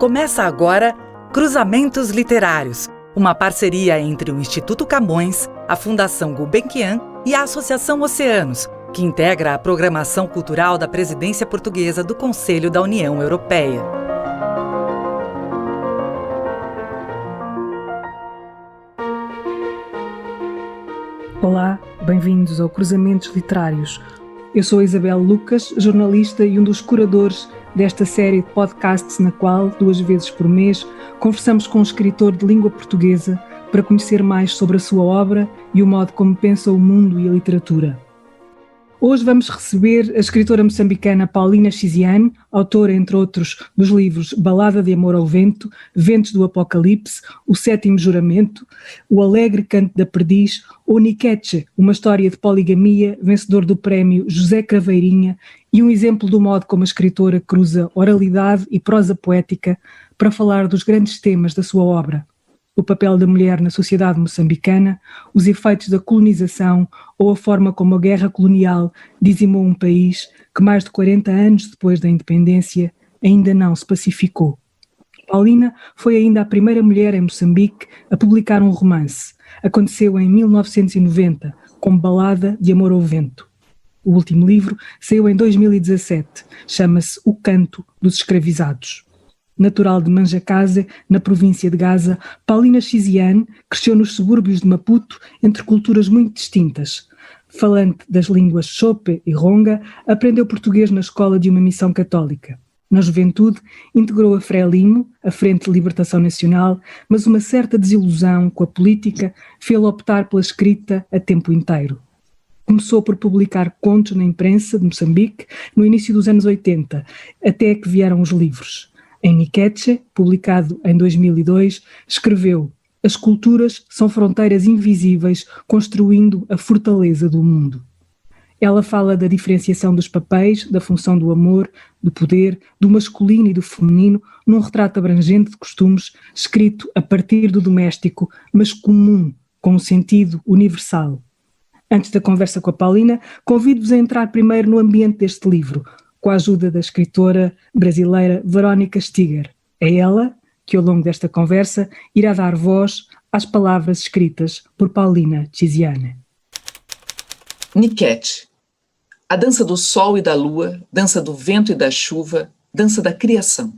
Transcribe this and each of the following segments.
Começa agora Cruzamentos Literários, uma parceria entre o Instituto Camões, a Fundação Gulbenkian e a Associação Oceanos, que integra a programação cultural da Presidência Portuguesa do Conselho da União Europeia. Olá, bem-vindos ao Cruzamentos Literários. Eu sou a Isabel Lucas, jornalista e um dos curadores desta série de podcasts na qual, 2 vezes por mês, conversamos com um escritor de língua portuguesa para conhecer mais sobre a sua obra e o modo como pensa o mundo e a literatura. Hoje vamos receber a escritora moçambicana Paulina Chiziane, autora, entre outros, dos livros Balada de Amor ao Vento, Ventos do Apocalipse, O Sétimo Juramento, O Alegre Canto da Perdiz ou Niqueche, uma história de poligamia, vencedor do prémio José Craveirinha e um exemplo do modo como a escritora cruza oralidade e prosa poética para falar dos grandes temas da sua obra. O papel da mulher na sociedade moçambicana, os efeitos da colonização ou a forma como a guerra colonial dizimou um país que mais de 40 anos depois da independência ainda não se pacificou. Paulina foi ainda a primeira mulher em Moçambique a publicar um romance. Aconteceu em 1990, como Balada de Amor ao Vento. O último livro saiu em 2017, chama-se O Canto dos Escravizados. Natural de Manjacaze, na província de Gaza, Paulina Chiziane cresceu nos subúrbios de Maputo entre culturas muito distintas. Falante das línguas Chope e Ronga, aprendeu português na escola de uma missão católica. Na juventude, integrou a Frelimo, a Frente de Libertação Nacional, mas uma certa desilusão com a política fez-la optar pela escrita a tempo inteiro. Começou por publicar contos na imprensa de Moçambique no início dos anos 80, até que vieram os livros. Em Niqueche, publicado em 2002, escreveu: "As culturas são fronteiras invisíveis construindo a fortaleza do mundo." Ela fala da diferenciação dos papéis, da função do amor, do poder, do masculino e do feminino, num retrato abrangente de costumes, escrito a partir do doméstico, mas comum, com um sentido universal. Antes da conversa com a Paulina, convido-vos a entrar primeiro no ambiente deste livro, com a ajuda da escritora brasileira Verónica Stiger. É ela que, ao longo desta conversa, irá dar voz às palavras escritas por Paulina Chiziane. Niqueche. A dança do sol e da lua, dança do vento e da chuva, dança da criação.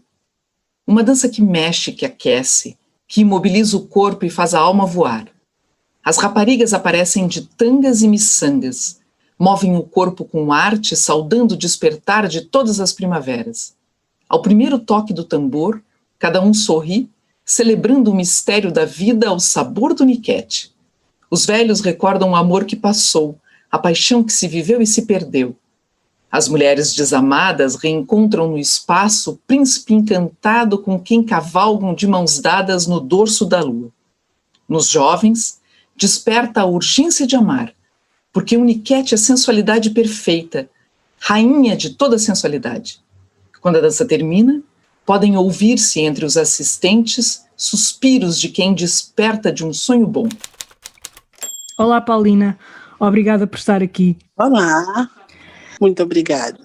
Uma dança que mexe, que aquece, que imobiliza o corpo e faz a alma voar. As raparigas aparecem de tangas e miçangas, movem o corpo com arte, saudando o despertar de todas as primaveras. Ao primeiro toque do tambor, cada um sorri, celebrando o mistério da vida ao sabor do niquete. Os velhos recordam o amor que passou, a paixão que se viveu e se perdeu. As mulheres desamadas reencontram no espaço o príncipe encantado com quem cavalgam de mãos dadas no dorso da lua. Nos jovens, desperta a urgência de amar, porque o niquete é sensualidade perfeita, rainha de toda sensualidade. Quando a dança termina, podem ouvir-se entre os assistentes suspiros de quem desperta de um sonho bom. Olá, Paulina. Obrigada por estar aqui. Olá, muito obrigada.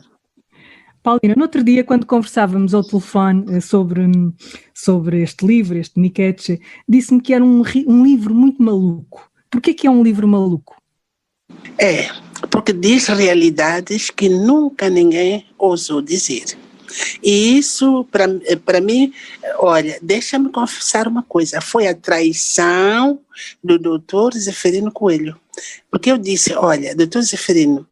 Paulina, no outro dia, quando conversávamos ao telefone sobre este livro, este Niqueche, disse-me que era um livro muito maluco. Porquê que é um livro maluco? É, porque diz realidades que nunca ninguém ousou dizer. E isso, para mim, olha, deixa-me confessar uma coisa, foi a traição do doutor Zeferino Coelho. Porque eu disse, olha, doutor Zeferino,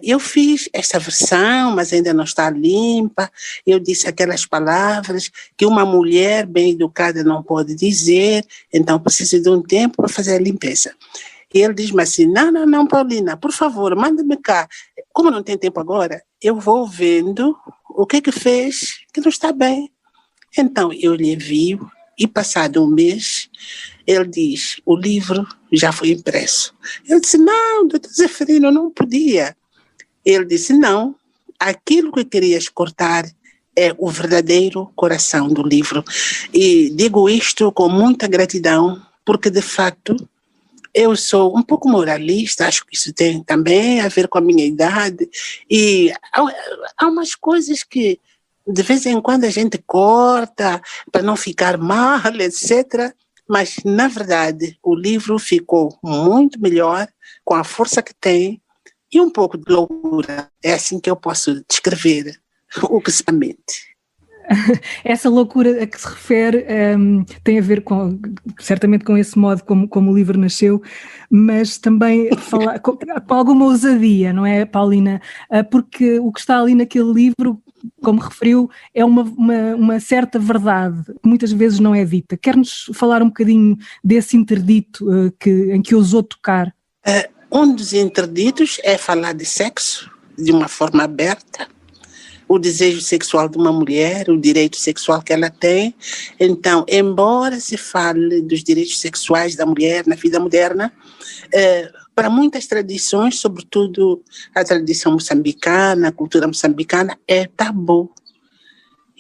eu fiz esta versão, mas ainda não está limpa. Eu disse aquelas palavras que uma mulher bem educada não pode dizer, então preciso de um tempo para fazer a limpeza. E ele diz-me assim, não, Paulina, por favor, manda-me cá. Como não tem tempo agora, eu vou vendo o que fez que não está bem. Então, eu lhe envio e passado um mês, ele diz, o livro já foi impresso. Eu disse, não, doutor Zeferino, não podia. Ele disse, não, aquilo que querias cortar é o verdadeiro coração do livro. E digo isto com muita gratidão, porque de facto eu sou um pouco moralista, acho que isso tem também a ver com a minha idade, e há umas coisas que De vez em quando a gente corta para não ficar mal, etc. Mas, na verdade, o livro ficou muito melhor, com a força que tem, e um pouco de loucura. É assim que eu posso descrever o que se mente. Essa loucura a que se refere tem a ver certamente com esse modo como o livro nasceu, mas também com alguma ousadia, não é, Paulina? Porque o que está ali naquele livro, como referiu, é uma certa verdade que muitas vezes não é dita. Quer-nos falar um bocadinho desse interdito em que ousou tocar? Um dos interditos é falar de sexo de uma forma aberta, o desejo sexual de uma mulher, o direito sexual que ela tem. Então, embora se fale dos direitos sexuais da mulher na vida moderna, para muitas tradições, sobretudo a tradição moçambicana, a cultura moçambicana, é tabu.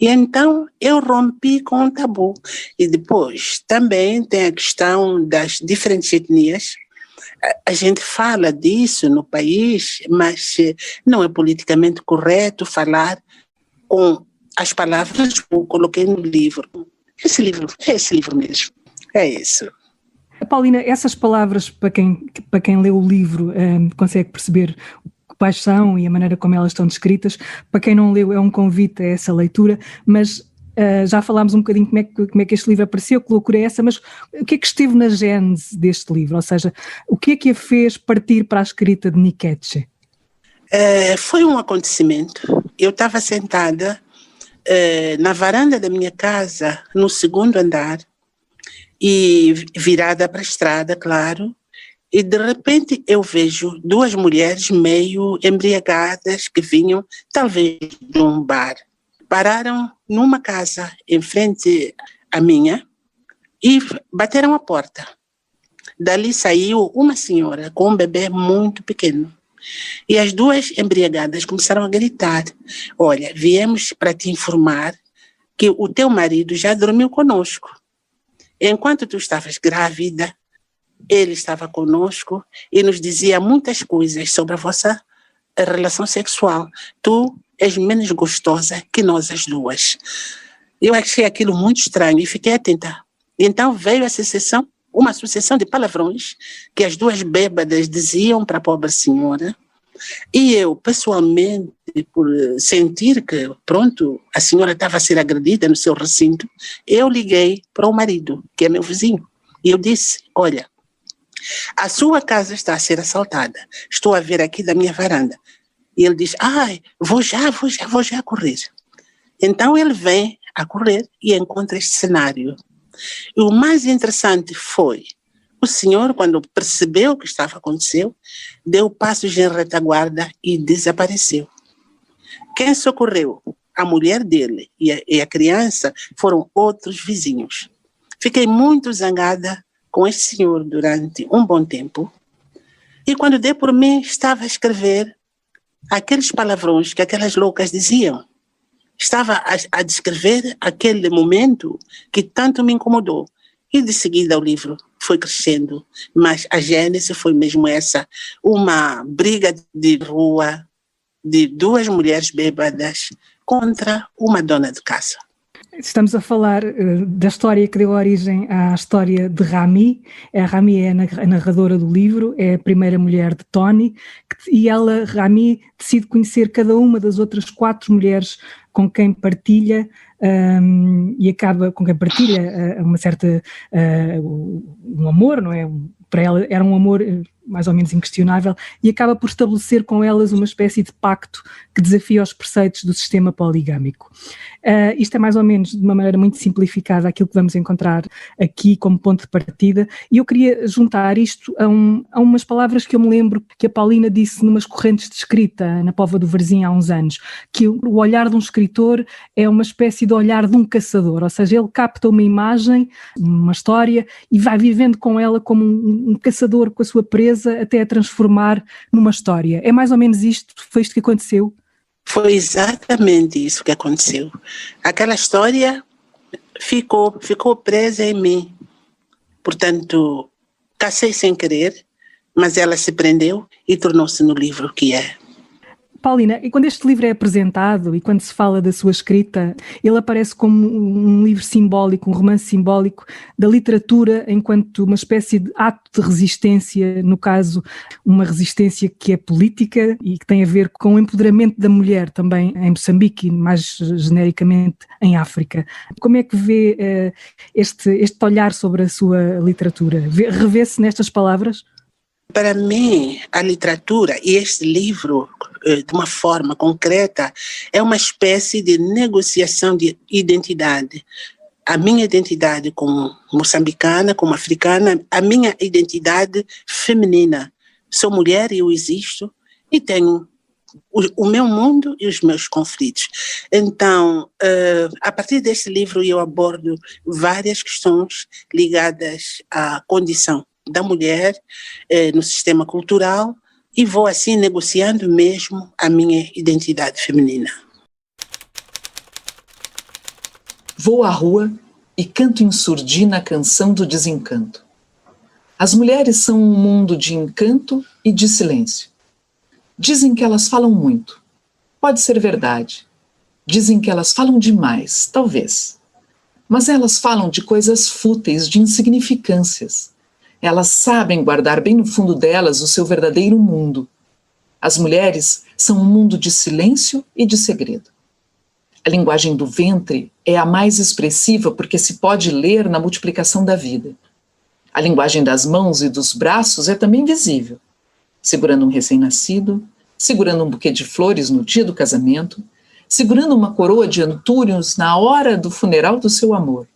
E então eu rompi com o tabu. E depois também tem a questão das diferentes etnias. A gente fala disso no país, mas não é politicamente correto falar com as palavras que eu coloquei no livro. Esse livro mesmo, é isso. Paulina, essas palavras, para quem lê o livro, consegue perceber quais são e a maneira como elas estão descritas. Para quem não leu, é um convite a essa leitura, mas já falámos um bocadinho como é que este livro apareceu, que loucura é essa, mas o que é que esteve na gênese deste livro? Ou seja, o que é que a fez partir para a escrita de Nietzsche? Foi um acontecimento. Eu estava sentada na varanda da minha casa, no segundo andar, e virada para a estrada, claro, e de repente eu vejo duas mulheres meio embriagadas que vinham, talvez, de um bar. Pararam numa casa em frente à minha e bateram a porta. Dali saiu uma senhora com um bebê muito pequeno. E as duas embriagadas começaram a gritar: olha, viemos para te informar que o teu marido já dormiu conosco. Enquanto tu estavas grávida, ele estava conosco e nos dizia muitas coisas sobre a vossa relação sexual. Tu és menos gostosa que nós as duas. Eu achei aquilo muito estranho e fiquei atenta. Então veio uma sucessão de palavrões que as duas bêbadas diziam para a pobre senhora. E eu, pessoalmente, por sentir que, pronto, a senhora estava a ser agredida no seu recinto, eu liguei para o marido, que é meu vizinho. E eu disse: olha, a sua casa está a ser assaltada. Estou a ver aqui da minha varanda. E ele diz: ai, vou já correr. Então ele vem a correr e encontra este cenário. E o mais interessante foi, o senhor, quando percebeu o que estava acontecendo, deu passos em retaguarda e desapareceu. Quem socorreu a mulher dele e a criança foram outros vizinhos. Fiquei muito zangada com este senhor durante um bom tempo. E quando dei por mim, estava a escrever aqueles palavrões que aquelas loucas diziam. Estava a descrever aquele momento que tanto me incomodou. E de seguida o livro foi crescendo, mas a gênese foi mesmo essa, uma briga de rua de duas mulheres bêbadas contra uma dona de casa. Estamos a falar da história que deu origem à história de Rami. A Rami é a narradora do livro, é a primeira mulher de Tony, e ela, Rami, decide conhecer cada uma das outras 4 mulheres com quem partilha e acaba com quem partilha uma certa um amor, não é? Para ela era um amor mais ou menos inquestionável, e acaba por estabelecer com elas uma espécie de pacto que desafia os preceitos do sistema poligâmico. Isto é mais ou menos, de uma maneira muito simplificada, aquilo que vamos encontrar aqui como ponto de partida, e eu queria juntar isto a umas palavras que eu me lembro que a Paulina disse numas correntes de escrita na Póvoa do Varzim há uns anos, que o olhar de um escritor é uma espécie de olhar de um caçador, ou seja, ele capta uma imagem, uma história, e vai vivendo com ela como um caçador com a sua presa até a transformar numa história. É mais ou menos isto? Foi isto que aconteceu? Foi exatamente isso que aconteceu. Aquela história ficou presa em mim. Portanto, cacei sem querer, mas ela se prendeu e tornou-se no livro que é. Paulina, e quando este livro é apresentado e quando se fala da sua escrita, ele aparece como um livro simbólico, um romance simbólico da literatura enquanto uma espécie de ato de resistência, no caso, uma resistência que é política e que tem a ver com o empoderamento da mulher também em Moçambique e mais genericamente em África. Como é que vê este olhar sobre a sua literatura? Revê-se nestas palavras? Para mim, a literatura e este livro, de uma forma concreta, é uma espécie de negociação de identidade. A minha identidade como moçambicana, como africana, a minha identidade feminina. Sou mulher e eu existo e tenho o meu mundo e os meus conflitos. Então, a partir deste livro eu abordo várias questões ligadas à condição da mulher no sistema cultural e vou assim negociando mesmo a minha identidade feminina. Vou à rua e canto em surdina a canção do desencanto. As mulheres são um mundo de encanto e de silêncio. Dizem que elas falam muito. Pode ser verdade. Dizem que elas falam demais, talvez. Mas elas falam de coisas fúteis, de insignificâncias. Elas sabem guardar bem no fundo delas o seu verdadeiro mundo. As mulheres são um mundo de silêncio e de segredo. A linguagem do ventre é a mais expressiva porque se pode ler na multiplicação da vida. A linguagem das mãos e dos braços é também visível. Segurando um recém-nascido, segurando um buquê de flores no dia do casamento, segurando uma coroa de antúrios na hora do funeral do seu amor.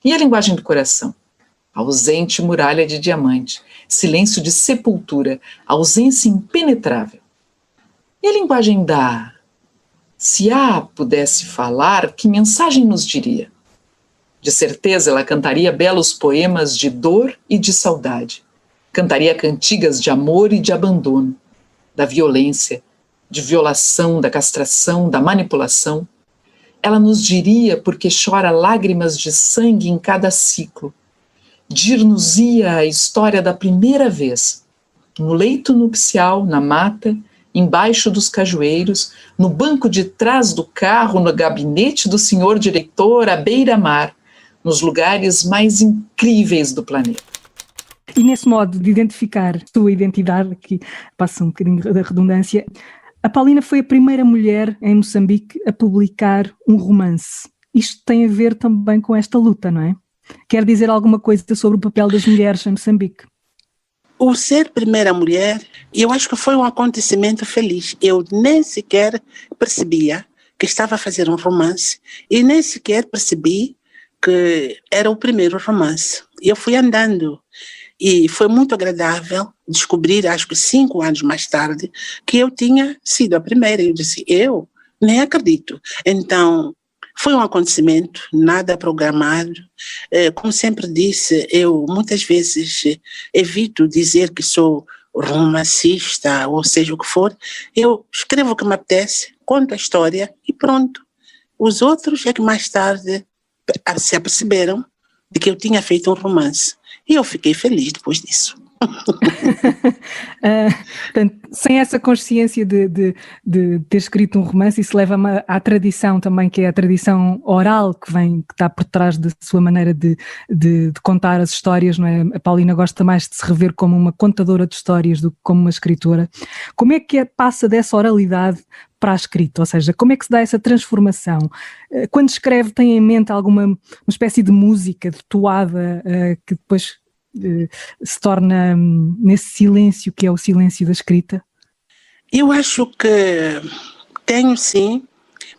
E a linguagem do coração? Ausente muralha de diamante, silêncio de sepultura, ausência impenetrável. E a linguagem da... Se A pudesse falar, que mensagem nos diria? De certeza ela cantaria belos poemas de dor e de saudade. Cantaria cantigas de amor e de abandono, da violência, de violação, da castração, da manipulação. Ela nos diria porque chora lágrimas de sangue em cada ciclo. Dir-nos-ia a história da primeira vez, no leito nupcial, na mata, embaixo dos cajueiros, no banco de trás do carro, no gabinete do senhor diretor, à beira-mar, nos lugares mais incríveis do planeta. E nesse modo de identificar a sua identidade, que passa um bocadinho da redundância, a Paulina foi a primeira mulher em Moçambique a publicar um romance. Isto tem a ver também com esta luta, não é? Quer dizer alguma coisa sobre o papel das mulheres em Moçambique? O ser primeira mulher, eu acho que foi um acontecimento feliz. Eu nem sequer percebia que estava a fazer um romance e nem sequer percebi que era o primeiro romance. Eu fui andando e foi muito agradável descobrir, acho que 5 anos mais tarde, que eu tinha sido a primeira. Eu disse, eu nem acredito. Então, foi um acontecimento, nada programado. Como sempre disse, eu muitas vezes evito dizer que sou romancista, ou seja o que for. Eu escrevo o que me apetece, conto a história e pronto. Os outros é que mais tarde se aperceberam de que eu tinha feito um romance. E eu fiquei feliz depois disso. Portanto, sem essa consciência de ter escrito um romance, isso leva-me à tradição também, que é a tradição oral que está por trás da sua maneira de contar as histórias, não é? A Paulina gosta mais de se rever como uma contadora de histórias do que como uma escritora. Como é que passa dessa oralidade para a escrita? Ou seja, como é que se dá essa transformação? Quando escreve, tem em mente alguma uma espécie de música, de toada, que depois se torna nesse silêncio que é o silêncio da escrita? Eu acho que tenho sim,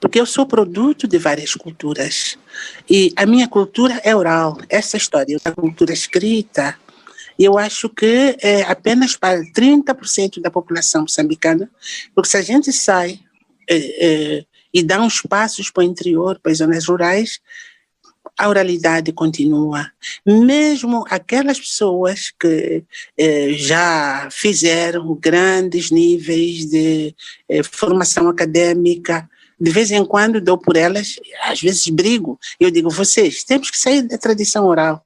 porque eu sou produto de várias culturas e a minha cultura é oral. Essa história da cultura escrita, eu acho que é apenas para 30% da população moçambicana, porque se a gente sai e dá uns passos para o interior, para as zonas rurais, a oralidade continua. Mesmo aquelas pessoas que já fizeram grandes níveis de formação acadêmica, de vez em quando dou por elas, às vezes brigo. Eu digo, vocês, temos que sair da tradição oral.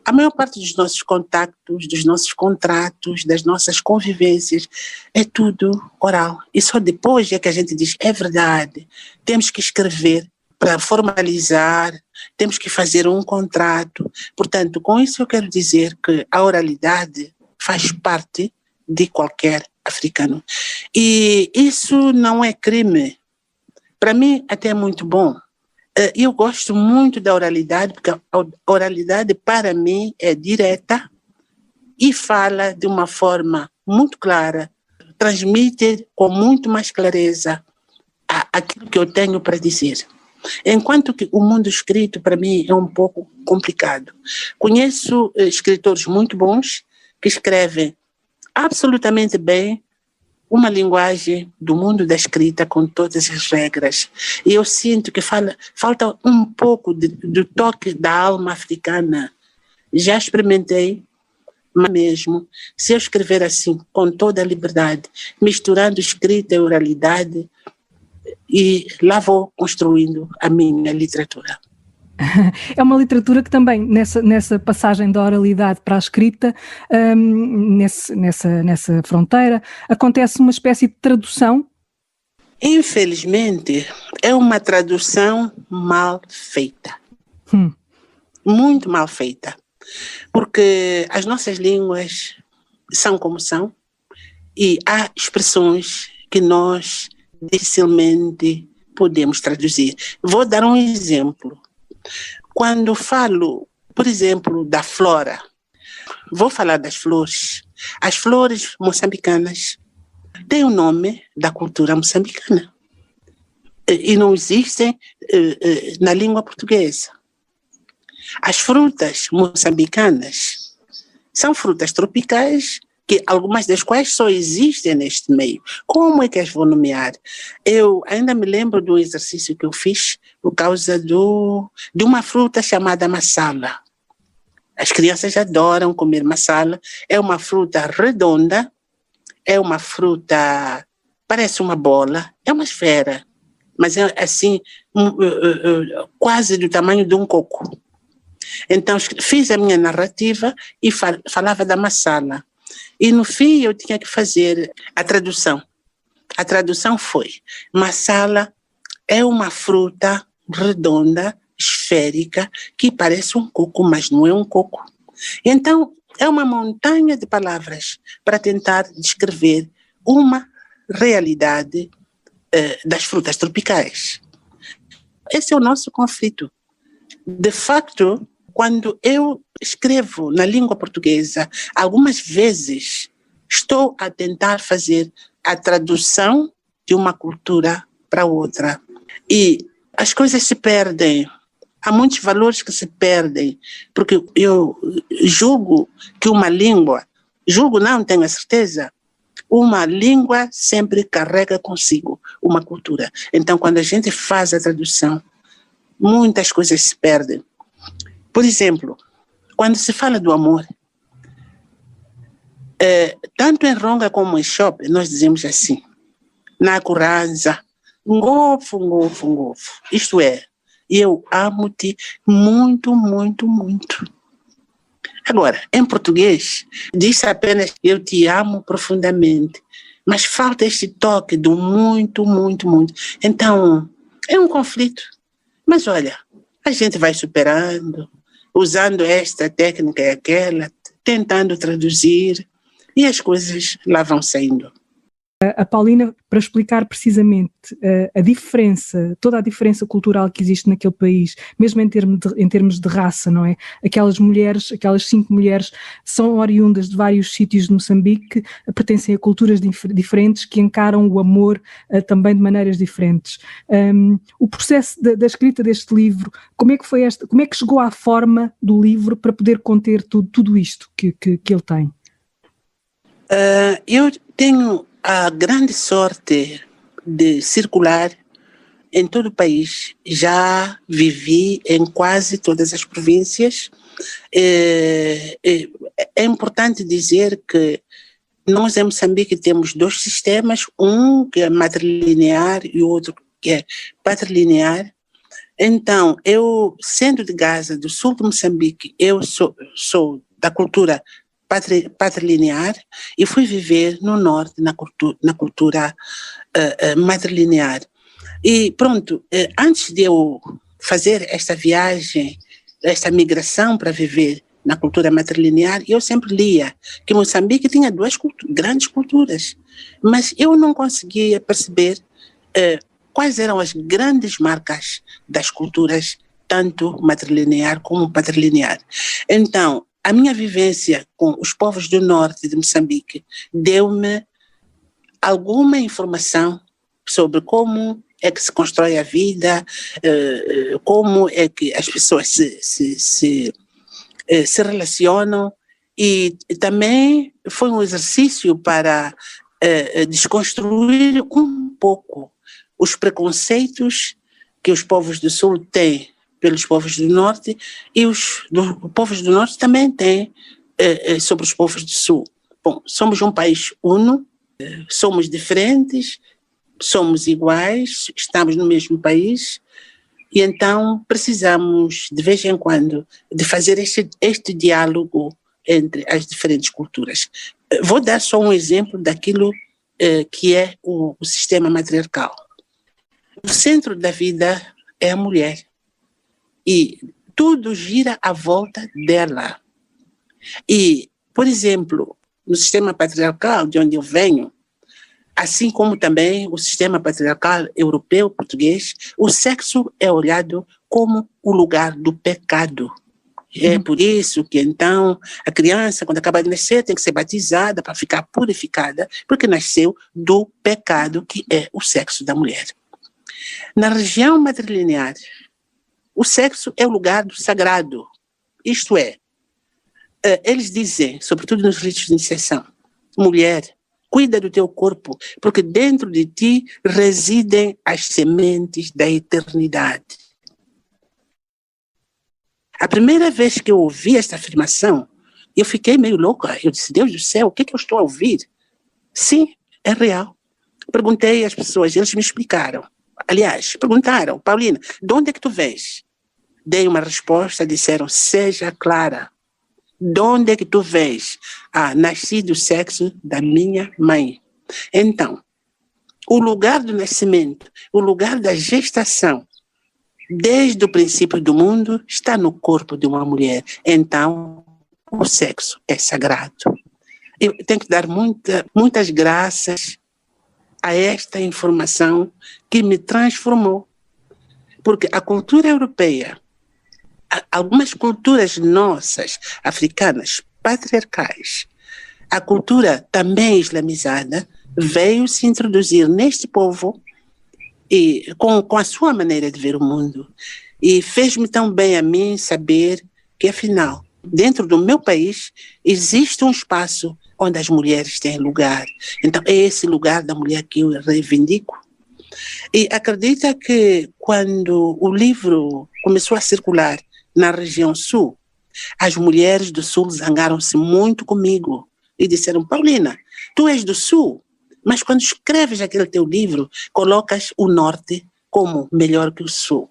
A maior parte dos nossos contactos, dos nossos contratos, das nossas convivências, é tudo oral. E só depois é que a gente diz, é verdade, temos que escrever para formalizar, temos que fazer um contrato. Portanto, com isso eu quero dizer que a oralidade faz parte de qualquer africano. E isso não é crime. Para mim, até é muito bom. Eu gosto muito da oralidade, porque a oralidade, para mim, é direta e fala de uma forma muito clara, transmite com muito mais clareza aquilo que eu tenho para dizer. Enquanto que o mundo escrito, para mim, é um pouco complicado. Conheço escritores muito bons que escrevem absolutamente bem uma linguagem do mundo da escrita com todas as regras. E eu sinto que falta um pouco do toque da alma africana. Já experimentei, mas mesmo, se eu escrever assim, com toda a liberdade, misturando escrita e oralidade, e lá vou construindo a minha literatura. É uma literatura que também, nessa passagem da oralidade para a escrita, nessa fronteira, acontece uma espécie de tradução? Infelizmente, é uma tradução mal feita. Muito mal feita. Porque as nossas línguas são como são e há expressões que nós dificilmente podemos traduzir. Vou dar um exemplo. Quando falo, por exemplo, da flora, vou falar das flores. As flores moçambicanas têm o nome da cultura moçambicana e não existem na língua portuguesa. As frutas moçambicanas são frutas tropicais, que algumas das quais só existem neste meio. Como é que as vou nomear? Eu ainda me lembro do exercício que eu fiz por causa de uma fruta chamada massala. As crianças adoram comer massala. É uma fruta redonda, é uma fruta, parece uma bola, é uma esfera, mas é assim, quase do tamanho de um coco. Então, fiz a minha narrativa e falava da massala. E no fim eu tinha que fazer a tradução. A tradução foi: massala é uma fruta redonda, esférica, que parece um coco, mas não é um coco. Então, é uma montanha de palavras para tentar descrever uma realidade das frutas tropicais. Esse é o nosso conflito. De facto, quando eu escrevo na língua portuguesa, algumas vezes estou a tentar fazer a tradução de uma cultura para outra. E as coisas se perdem. Há muitos valores que se perdem, porque eu julgo que uma língua, não tenho a certeza, uma língua sempre carrega consigo uma cultura. Então, quando a gente faz a tradução, muitas coisas se perdem. Por exemplo, quando se fala do amor, tanto em Ronga como em Chope, nós dizemos assim, na Curanza, ngofo, ngofo, ngofo. Isto é, eu amo-te muito, muito, muito. Agora, em português, diz apenas eu te amo profundamente, mas falta este toque do muito, muito, muito. Então, é um conflito. Mas olha, a gente vai superando, usando esta técnica e aquela, tentando traduzir, e as coisas lá vão saindo. A Paulina, para explicar precisamente a diferença, toda a diferença cultural que existe naquele país, mesmo em termos de raça, não é? Aquelas 5 mulheres são oriundas de vários sítios de Moçambique, pertencem a culturas diferentes, que encaram o amor também de maneiras diferentes. O processo da escrita deste livro, como é que chegou à forma do livro para poder conter tudo isto que ele tem? Eu tenho a grande sorte de circular em todo o país. Já vivi em quase todas as províncias. É importante dizer que nós em Moçambique temos 2 sistemas, um que é matrilinear e o outro que é patrilinear. Então, eu, sendo de Gaza, do sul de Moçambique, eu sou da cultura patrilinear e fui viver no norte na cultura matrilinear. E pronto, antes de eu fazer esta viagem, esta migração para viver na cultura matrilinear, eu sempre lia que Moçambique tinha duas grandes culturas, mas eu não conseguia perceber quais eram as grandes marcas das culturas, tanto matrilinear como patrilinear. Então, a minha vivência com os povos do norte de Moçambique deu-me alguma informação sobre como é que se constrói a vida, como é que as pessoas se relacionam, e também foi um exercício para desconstruir um pouco os preconceitos que os povos do sul têm pelos povos do norte, e os povos do norte também têm sobre os povos do sul. Bom, somos um país uno, somos diferentes, somos iguais, estamos no mesmo país, e então precisamos, de vez em quando, de fazer este diálogo entre as diferentes culturas. Vou dar só um exemplo daquilo que é o sistema matriarcal. O centro da vida é a mulher, e tudo gira à volta dela. E, por exemplo, no sistema patriarcal de onde eu venho, assim como também o sistema patriarcal europeu, português, o sexo é olhado como o lugar do pecado. É por isso que, então, a criança, quando acaba de nascer, tem que ser batizada para ficar purificada, porque nasceu do pecado que é o sexo da mulher. Na região matrilinear, o sexo é o lugar do sagrado. Isto é, eles dizem, sobretudo nos ritos de iniciação, mulher, cuida do teu corpo, porque dentro de ti residem as sementes da eternidade. A primeira vez que eu ouvi esta afirmação, eu fiquei meio louca. Eu disse, Deus do céu, o que é que eu estou a ouvir? Sim, é real. Perguntei às pessoas, eles me explicaram. Aliás, perguntaram, Paulina, de onde é que tu vens? Dei uma resposta, disseram, seja clara. De onde é que tu vens? Nasci do sexo da minha mãe. Então, o lugar do nascimento, o lugar da gestação, desde o princípio do mundo, está no corpo de uma mulher. Então, o sexo é sagrado. Eu tenho que dar muitas graças a esta informação que me transformou. Porque a cultura europeia, algumas culturas nossas, africanas, patriarcais, a cultura também islamizada, veio se introduzir neste povo e com a sua maneira de ver o mundo. E fez-me tão bem a mim saber que, afinal, dentro do meu país, existe um espaço onde as mulheres têm lugar. Então, é esse lugar da mulher que eu reivindico. E acredita que quando o livro começou a circular na região sul, as mulheres do sul zangaram-se muito comigo e disseram, Paulina, tu és do sul, mas quando escreves aquele teu livro, colocas o norte como melhor que o sul.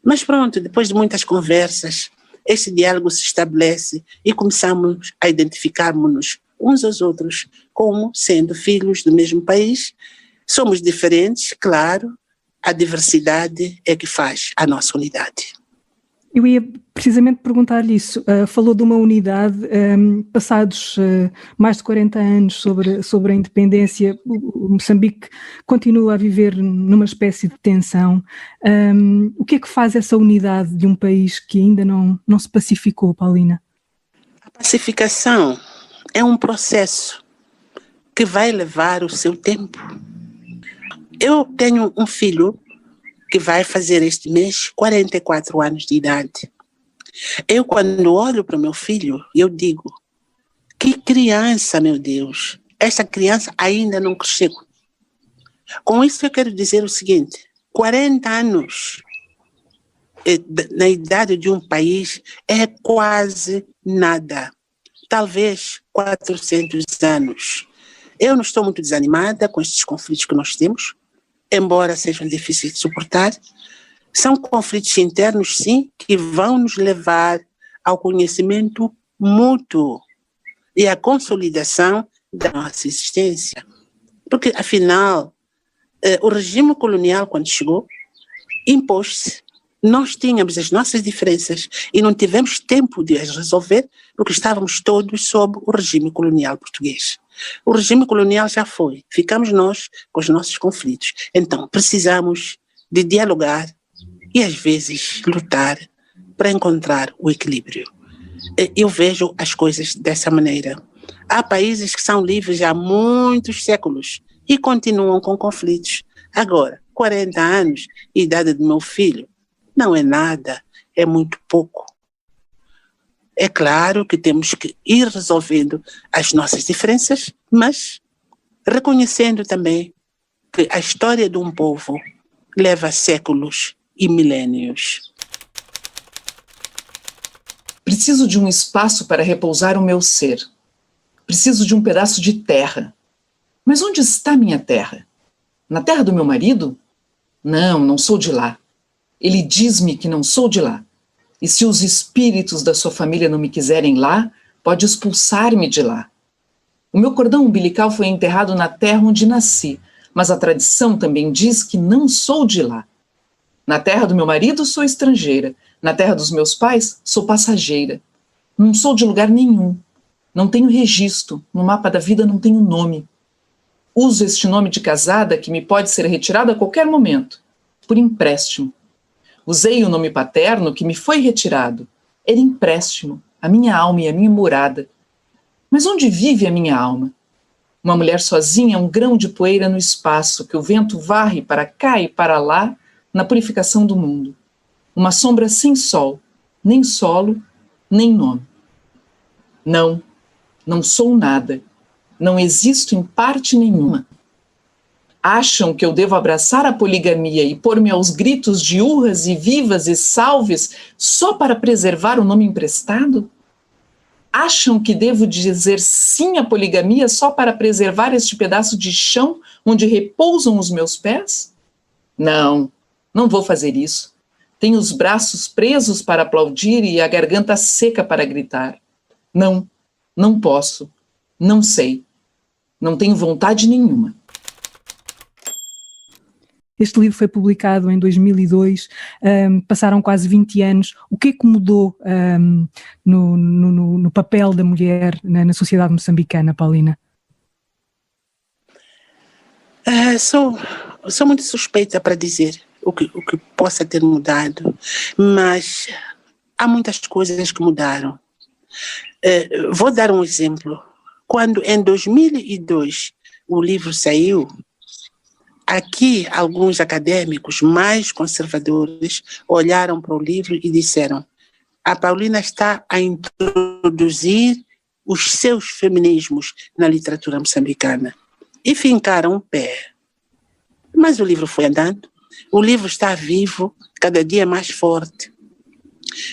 Mas pronto, depois de muitas conversas, esse diálogo se estabelece e começamos a identificarmos-nos uns aos outros como sendo filhos do mesmo país. Somos diferentes, claro, a diversidade é que faz a nossa unidade. Eu ia precisamente perguntar-lhe isso. Falou de uma unidade, passados mais de 40 anos sobre a independência, o Moçambique continua a viver numa espécie de tensão. O que é que faz essa unidade de um país que ainda não se pacificou, Paulina? A pacificação é um processo que vai levar o seu tempo. Eu tenho um filho que vai fazer este mês 44 anos de idade. Eu, quando olho para o meu filho, eu digo, que criança, meu Deus, essa criança ainda não cresceu. Com isso eu quero dizer o seguinte, 40 anos na idade de um país é quase nada, talvez 400 anos. Eu não estou muito desanimada com estes conflitos que nós temos, embora sejam difíceis de suportar, São conflitos internos, sim, que vão nos levar ao conhecimento mútuo e à consolidação da nossa existência. Porque, afinal, o regime colonial, quando chegou, impôs-se. Nós tínhamos as nossas diferenças e não tivemos tempo de as resolver porque estávamos todos sob o regime colonial português. O regime colonial já foi, ficamos nós com os nossos conflitos. Então, precisamos de dialogar e, às vezes, lutar para encontrar o equilíbrio. Eu vejo as coisas dessa maneira. Há países que são livres há muitos séculos e continuam com conflitos. Agora, 40 anos, idade do meu filho, não é nada, é muito pouco. É claro que temos que ir resolvendo as nossas diferenças, mas reconhecendo também que a história de um povo leva séculos e milénios. Preciso de um espaço para repousar o meu ser. Preciso de um pedaço de terra. Mas onde está minha terra? Na terra do meu marido? Não, não sou de lá. Ele diz-me que não sou de lá. E se os espíritos da sua família não me quiserem lá, pode expulsar-me de lá. O meu cordão umbilical foi enterrado na terra onde nasci, mas a tradição também diz que não sou de lá. Na terra do meu marido sou estrangeira, na terra dos meus pais sou passageira. Não sou de lugar nenhum. Não tenho registro, no mapa da vida não tenho nome. Uso este nome de casada que me pode ser retirado a qualquer momento, por empréstimo. Usei o nome paterno que me foi retirado. Era empréstimo, a minha alma e a minha morada. Mas onde vive a minha alma? Uma mulher sozinha é um grão de poeira no espaço que o vento varre para cá e para lá na purificação do mundo. Uma sombra sem sol, nem solo, nem nome. Não, não sou nada. Não existo em parte nenhuma. Acham que eu devo abraçar a poligamia e pôr-me aos gritos de urras e vivas e salves só para preservar o nome emprestado? Acham que devo dizer sim à poligamia só para preservar este pedaço de chão onde repousam os meus pés? Não, não vou fazer isso. Tenho os braços presos para aplaudir e a garganta seca para gritar. Não, não posso, não sei, não tenho vontade nenhuma. Este livro foi publicado em 2002, passaram quase 20 anos. O que é que mudou no papel da mulher na sociedade moçambicana, Paulina? Sou muito suspeita para dizer o que possa ter mudado, mas há muitas coisas que mudaram. Vou dar um exemplo. Quando em 2002 o livro saiu, aqui, alguns acadêmicos mais conservadores olharam para o livro e disseram: a Paulina está a introduzir os seus feminismos na literatura moçambicana. E fincaram o pé. Mas o livro foi andando, o livro está vivo, cada dia mais forte.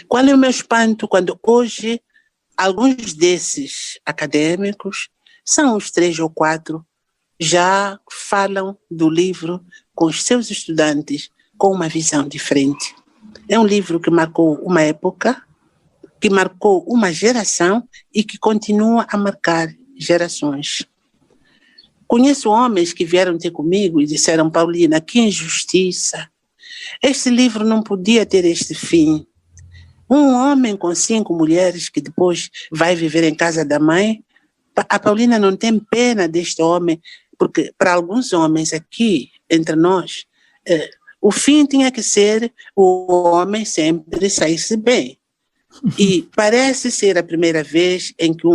Qual é o meu espanto quando hoje alguns desses acadêmicos, são os 3 ou 4, já falam do livro com os seus estudantes com uma visão diferente. É um livro que marcou uma época, que marcou uma geração e que continua a marcar gerações. Conheço homens que vieram ter comigo e disseram: Paulina, que injustiça. Este livro não podia ter este fim. Um homem com 5 mulheres que depois vai viver em casa da mãe, a Paulina não tem pena deste homem, porque para alguns homens aqui, entre nós, o fim tinha que ser o homem sempre saísse bem. E parece ser a primeira vez em que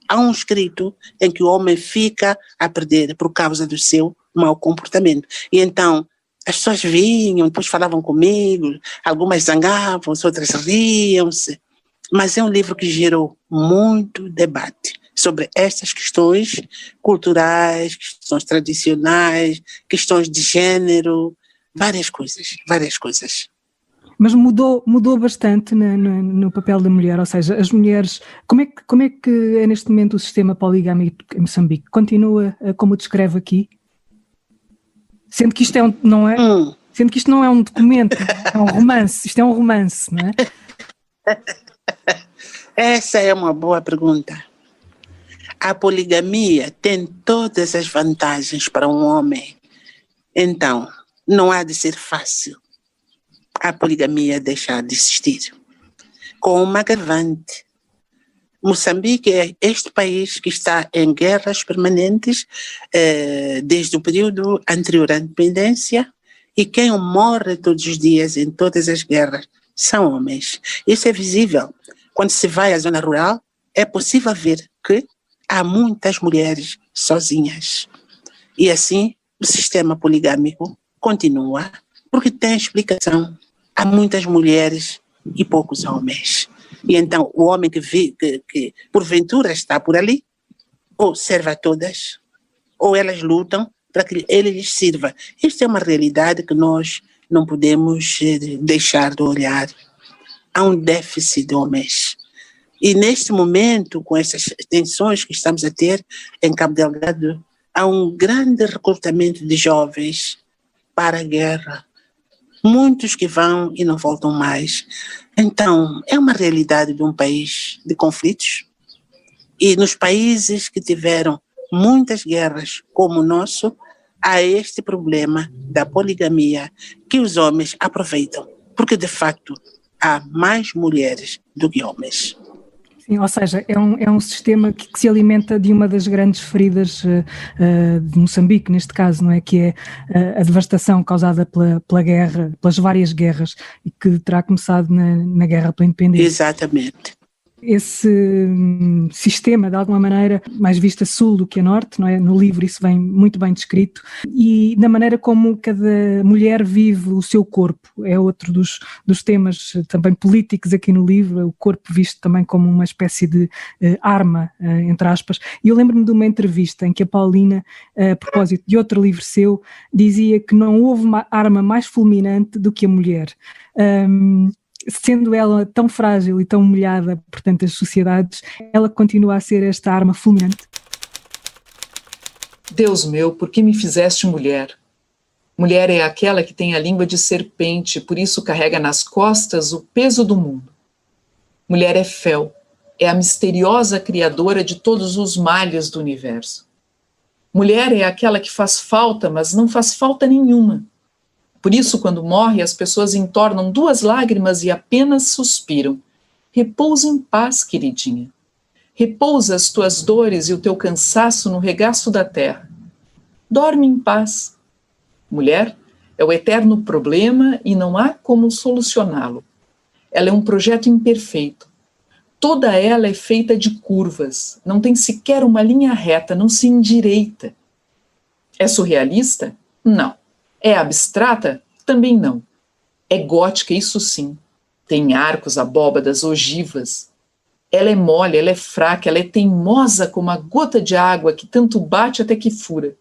há um escrito em que o homem fica a perder por causa do seu mau comportamento. E então as pessoas vinham, depois falavam comigo, algumas zangavam-se, outras riam-se. Mas é um livro que gerou muito debate sobre estas questões culturais, questões tradicionais, questões de gênero, várias coisas. Mas mudou bastante no papel da mulher, ou seja, as mulheres, como é que é neste momento o sistema poligâmico em Moçambique? Continua como descreve aqui? Sendo que isto não é, Sendo que isto não é um documento, é um romance, isto é um romance, não é? Essa é uma boa pergunta. A poligamia tem todas as vantagens para um homem. Então, não há de ser fácil a poligamia deixar de existir. Com uma agravante. Moçambique é este país que está em guerras permanentes desde o período anterior à independência, e quem morre todos os dias em todas as guerras são homens. Isso é visível. Quando se vai à zona rural, é possível ver que há muitas mulheres sozinhas. E assim, o sistema poligâmico continua, porque tem explicação. Há muitas mulheres e poucos homens. E então, o homem que porventura está por ali, ou serve a todas, ou elas lutam para que ele lhes sirva. Isto é uma realidade que nós não podemos deixar de olhar. Há um déficit de homens. E neste momento, com essas tensões que estamos a ter em Cabo Delgado, há um grande recrutamento de jovens para a guerra. Muitos que vão e não voltam mais. Então, é uma realidade de um país de conflitos. E nos países que tiveram muitas guerras, como o nosso, há este problema da poligamia que os homens aproveitam, porque de facto há mais mulheres do que homens. Sim, ou seja, é um sistema que se alimenta de uma das grandes feridas de Moçambique, neste caso, não é? Que é a devastação causada pela guerra, pelas várias guerras, e que terá começado na guerra pela independência. Exatamente. Esse sistema, de alguma maneira, mais visto a sul do que a norte, não é? No livro isso vem muito bem descrito, e na maneira como cada mulher vive o seu corpo, é outro dos temas também políticos aqui no livro, o corpo visto também como uma espécie de arma, entre aspas. E eu lembro-me de uma entrevista em que a Paulina, a propósito de outro livro seu, dizia que não houve uma arma mais fulminante do que a mulher. Sendo ela tão frágil e tão humilhada por tantas sociedades, ela continua a ser esta arma fulminante. Deus meu, por que me fizeste mulher? Mulher é aquela que tem a língua de serpente, por isso carrega nas costas o peso do mundo. Mulher é Fel, é a misteriosa criadora de todos os males do universo. Mulher é aquela que faz falta, mas não faz falta nenhuma. Por isso, quando morre, as pessoas entornam 2 lágrimas e apenas suspiram. Repousa em paz, queridinha. Repousa as tuas dores e o teu cansaço no regaço da terra. Dorme em paz. Mulher é o eterno problema e não há como solucioná-lo. Ela é um projeto imperfeito. Toda ela é feita de curvas, não tem sequer uma linha reta, não se endireita. É surrealista? Não. É abstrata? Também não. É gótica, isso sim. Tem arcos, abóbadas, ogivas. Ela é mole, ela é fraca, ela é teimosa como a gota de água que tanto bate até que fura.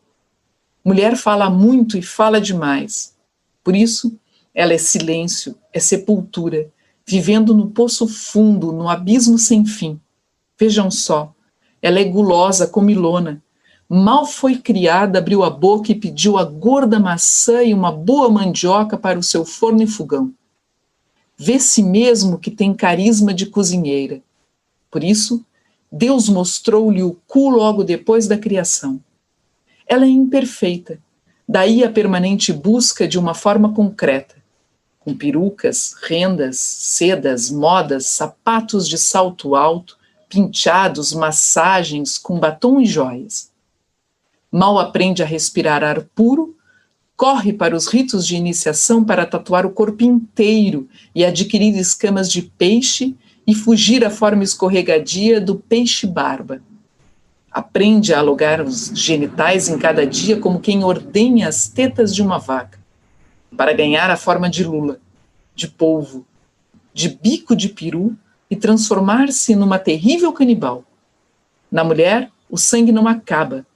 Mulher fala muito e fala demais. Por isso, ela é silêncio, é sepultura, vivendo no poço fundo, no abismo sem fim. Vejam só, ela é gulosa, comilona. Mal foi criada, abriu a boca e pediu a gorda maçã e uma boa mandioca para o seu forno e fogão. Vê-se mesmo que tem carisma de cozinheira. Por isso, Deus mostrou-lhe o cu logo depois da criação. Ela é imperfeita, daí a permanente busca de uma forma concreta, com perucas, rendas, sedas, modas, sapatos de salto alto, penteados, massagens, com batom e joias. Mal aprende a respirar ar puro, corre para os ritos de iniciação para tatuar o corpo inteiro e adquirir escamas de peixe e fugir à forma escorregadia do peixe-barba. Aprende a alugar os genitais em cada dia como quem ordenha as tetas de uma vaca, para ganhar a forma de lula, de polvo, de bico de peru e transformar-se numa terrível canibal. Na mulher, o sangue não acaba.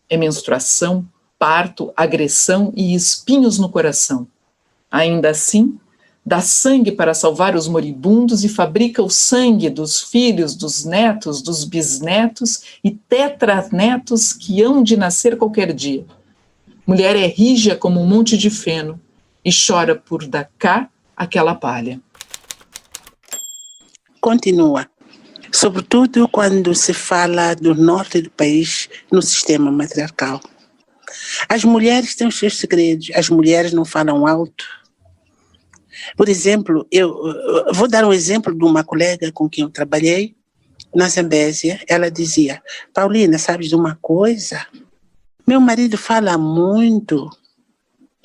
É menstruação, parto, agressão e espinhos no coração. Ainda assim, dá sangue para salvar os moribundos e fabrica o sangue dos filhos, dos netos, dos bisnetos e tetranetos que hão de nascer qualquer dia. Mulher é rija como um monte de feno, e chora por dar cá aquela palha. Continua. Sobretudo quando se fala do norte do país no sistema matriarcal. As mulheres têm os seus segredos, as mulheres não falam alto. Por exemplo, eu vou dar um exemplo de uma colega com quem eu trabalhei na Zambésia. Ela dizia: Paulina, sabes de uma coisa? Meu marido fala muito.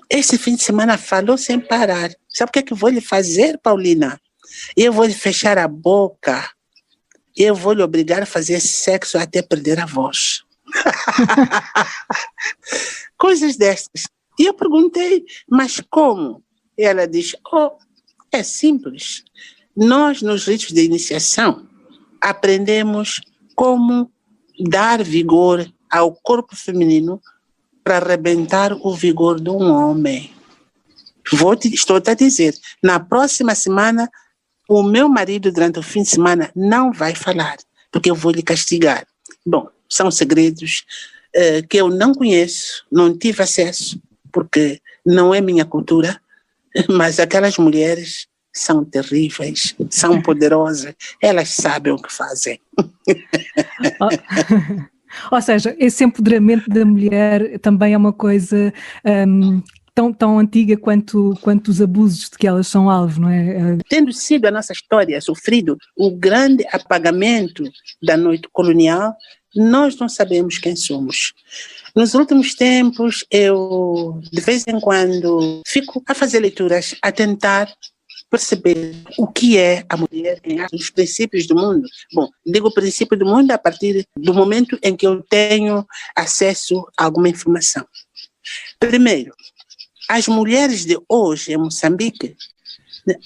Esse fim de semana falou sem parar. Sabe o que é que eu vou lhe fazer, Paulina? Eu vou lhe fechar a boca. Eu vou lhe obrigar a fazer sexo até perder a voz. Coisas destas. E eu perguntei, mas como? E ela diz, é simples. Nós, nos ritos de iniciação, aprendemos como dar vigor ao corpo feminino para arrebentar o vigor de um homem. Estou a dizer, na próxima semana, o meu marido, durante o fim de semana, não vai falar, porque eu vou lhe castigar. Bom, são segredos que eu não conheço, não tive acesso, porque não é minha cultura, mas aquelas mulheres são terríveis, são poderosas, elas sabem o que fazem. Ou seja, esse empoderamento da mulher também é uma coisa tão antiga quanto os abusos de que elas são alvo, não é? Tendo sido a nossa história sofrido o grande apagamento da noite colonial, nós não sabemos quem somos. Nos últimos tempos, eu, de vez em quando, fico a fazer leituras, a tentar perceber o que é a mulher os princípios do mundo. Bom, digo princípio do mundo a partir do momento em que eu tenho acesso a alguma informação. Primeiro, as mulheres de hoje em Moçambique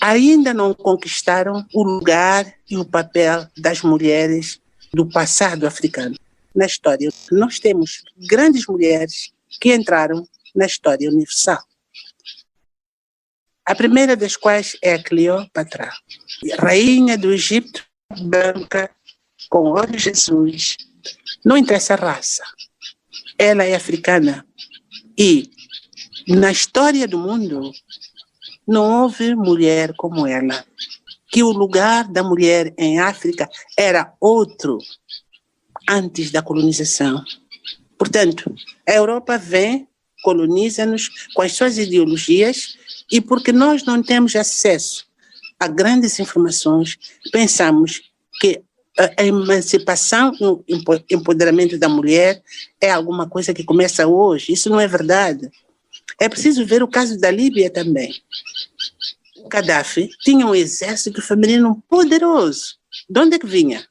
ainda não conquistaram o lugar e o papel das mulheres do passado africano na história. Nós temos grandes mulheres que entraram na história universal. A primeira das quais é a Cleópatra, rainha do Egito, branca, com olhos azuis, não interessa a raça. Ela é africana e, na história do mundo, não houve mulher como ela. Que o lugar da mulher em África era outro antes da colonização. Portanto, a Europa vem, coloniza-nos com as suas ideologias e porque nós não temos acesso a grandes informações, pensamos que a emancipação e o empoderamento da mulher é alguma coisa que começa hoje. Isso não é verdade. É preciso ver o caso da Líbia também. O Gaddafi tinha um exército feminino poderoso. De onde é que vinha?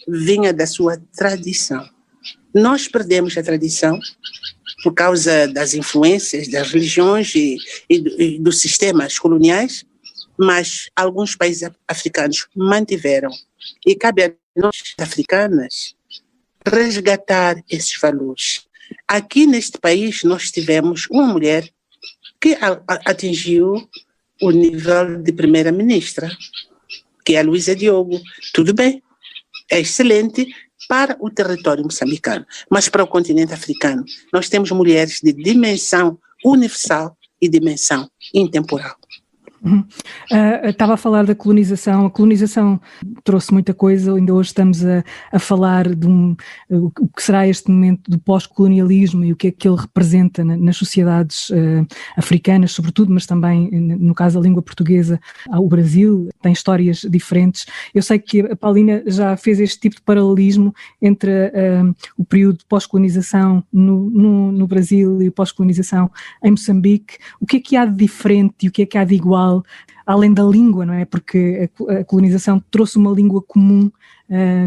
Vinha da sua tradição. Nós perdemos a tradição por causa das influências das religiões e dos sistemas coloniais, mas alguns países africanos mantiveram. E cabe a nós, africanas, resgatar esses valores. Aqui neste país nós tivemos uma mulher que atingiu o nível de primeira-ministra, que é a Luísa Diogo. Tudo bem, é excelente para o território moçambicano, mas para o continente africano nós temos mulheres de dimensão universal e dimensão intemporal. Estava a falar da colonização. A colonização trouxe muita coisa. Ainda hoje estamos a falar de o que será este momento do pós-colonialismo e o que é que ele representa nas sociedades africanas, sobretudo, mas também, no caso da língua portuguesa, o Brasil tem histórias diferentes. Eu sei que a Paulina já fez este tipo de paralelismo entre o período de pós-colonização no Brasil e o pós-colonização em Moçambique. O que é que há de diferente e o que é que há de igual, além da língua, não é? Porque a colonização trouxe uma língua comum,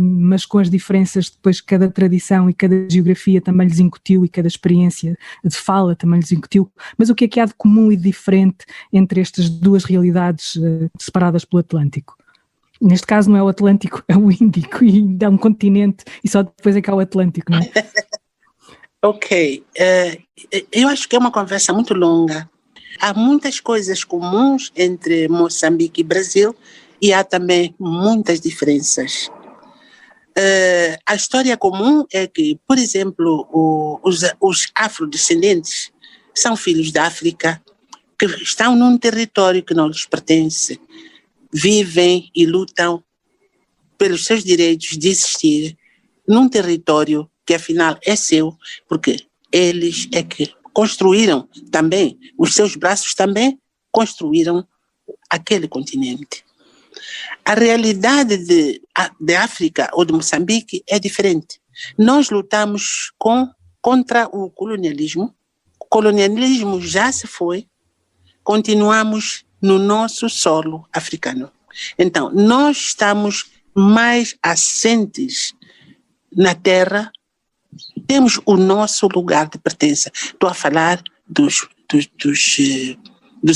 mas com as diferenças depois cada tradição e cada geografia também lhes incutiu e cada experiência de fala também lhes incutiu. Mas o que é que há de comum e diferente entre estas duas realidades separadas pelo Atlântico? Neste caso não é o Atlântico, é o Índico, e ainda é um continente e só depois é que há o Atlântico, não é? Ok, eu acho que é uma conversa muito longa. Há muitas coisas comuns entre Moçambique e Brasil e há também muitas diferenças. A história comum é que, por exemplo, os afrodescendentes são filhos da África que estão num território que não lhes pertence, vivem e lutam pelos seus direitos de existir num território que afinal é seu, porque eles é que construíram também, os seus braços também construíram aquele continente. A realidade de África ou de Moçambique é diferente. Nós lutamos contra o colonialismo. O colonialismo já se foi, continuamos no nosso solo africano. Então, nós estamos mais assentes na terra, temos o nosso lugar de pertença. Estou a falar dos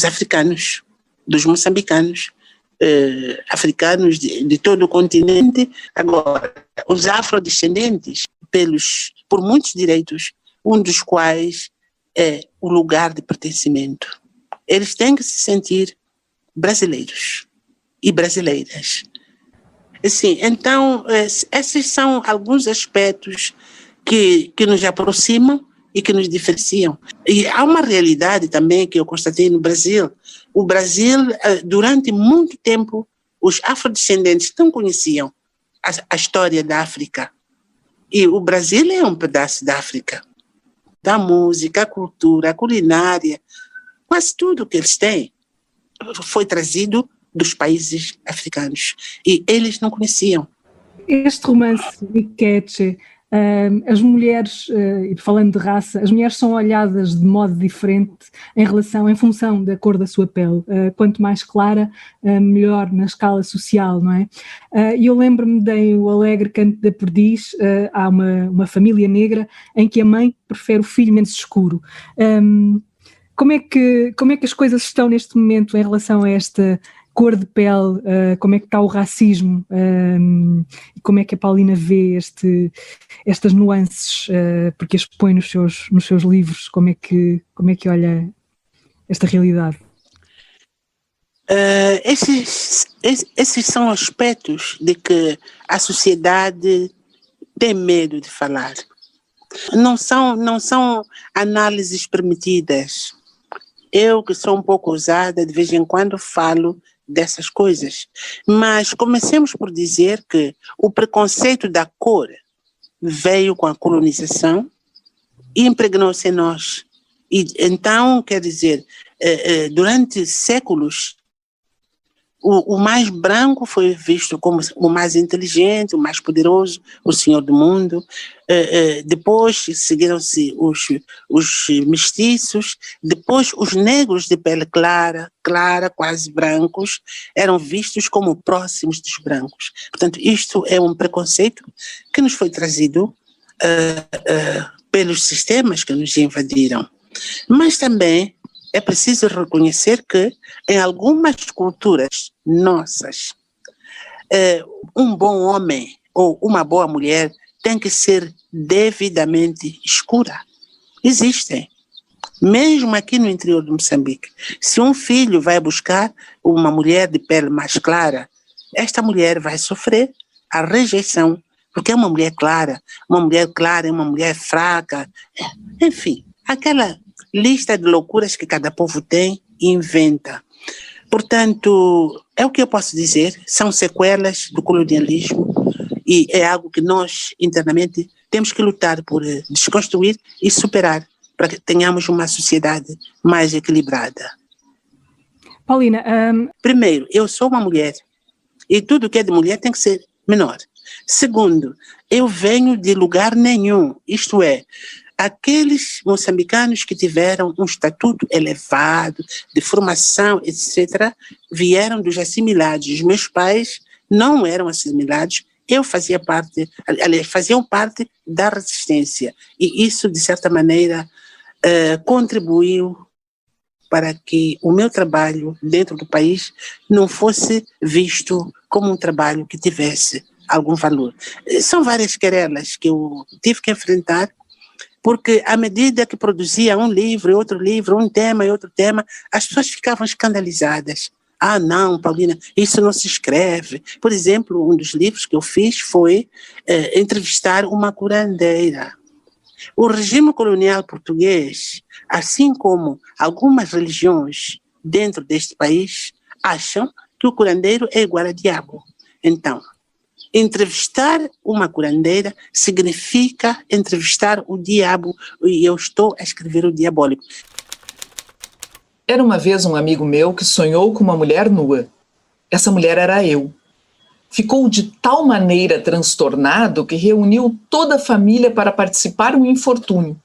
africanos, dos moçambicanos, africanos de todo o continente. Agora, os afrodescendentes, por muitos direitos, um dos quais é o lugar de pertencimento. Eles têm que se sentir brasileiros e brasileiras. Assim, então, esses são alguns aspectos que nos aproximam e que nos diferenciam. E há uma realidade também que eu constatei no Brasil. O Brasil, durante muito tempo, os afrodescendentes não conheciam a história da África. E o Brasil é um pedaço da África. Da música, a cultura, a culinária, quase tudo que eles têm foi trazido dos países africanos. E eles não conheciam. Este romance de Keche, as mulheres, falando de raça, as mulheres são olhadas de modo diferente em função da cor da sua pele. Quanto mais clara, melhor na escala social, não é? E eu lembro-me de O Alegre Canto da Perdiz. Há uma família negra em que a mãe prefere o filho menos escuro. Como é que as coisas estão neste momento em relação a esta cor de pele? Como é que está o racismo? E como é que a Paulina vê estas nuances, porque as expõe nos seus livros? Como é que olha esta realidade? Esses são aspectos de que a sociedade tem medo de falar. Não são análises permitidas. Eu, que sou um pouco ousada, de vez em quando falo dessas coisas. Mas comecemos por dizer que o preconceito da cor veio com a colonização e impregnou-se em nós. E então, quer dizer, durante séculos, o mais branco foi visto como o mais inteligente, o mais poderoso, o senhor do mundo. Depois seguiram-se os mestiços. Depois os negros de pele clara, quase brancos, eram vistos como próximos dos brancos. Portanto, isto é um preconceito que nos foi trazido pelos sistemas que nos invadiram. Mas também é preciso reconhecer que, em algumas culturas nossas, um bom homem ou uma boa mulher tem que ser devidamente escura. Existem. Mesmo aqui no interior de Moçambique, se um filho vai buscar uma mulher de pele mais clara, esta mulher vai sofrer a rejeição, porque é uma mulher clara é uma mulher fraca, enfim, aquela lista de loucuras que cada povo tem e inventa. Portanto, é o que eu posso dizer, são sequelas do colonialismo e é algo que nós, internamente, temos que lutar por desconstruir e superar para que tenhamos uma sociedade mais equilibrada. Paulina, primeiro, eu sou uma mulher e tudo que é de mulher tem que ser menor. Segundo, eu venho de lugar nenhum, isto é, aqueles moçambicanos que tiveram um estatuto elevado, de formação, etc., vieram dos assimilados. Os meus pais não eram assimilados, faziam parte da resistência. E isso, de certa maneira, contribuiu para que o meu trabalho dentro do país não fosse visto como um trabalho que tivesse algum valor. São várias querelas que eu tive que enfrentar, porque à medida que produzia um livro, um tema e outro tema, as pessoas ficavam escandalizadas. Ah, não, Paulina, isso não se escreve. Por exemplo, um dos livros que eu fiz foi entrevistar uma curandeira. O regime colonial português, assim como algumas religiões dentro deste país, acham que o curandeiro é igual a diabo. Então, entrevistar uma curandeira significa entrevistar o diabo, e eu estou a escrever o diabólico. Era uma vez um amigo meu que sonhou com uma mulher nua. Essa mulher era eu. Ficou de tal maneira transtornado que reuniu toda a família para participar do infortúnio.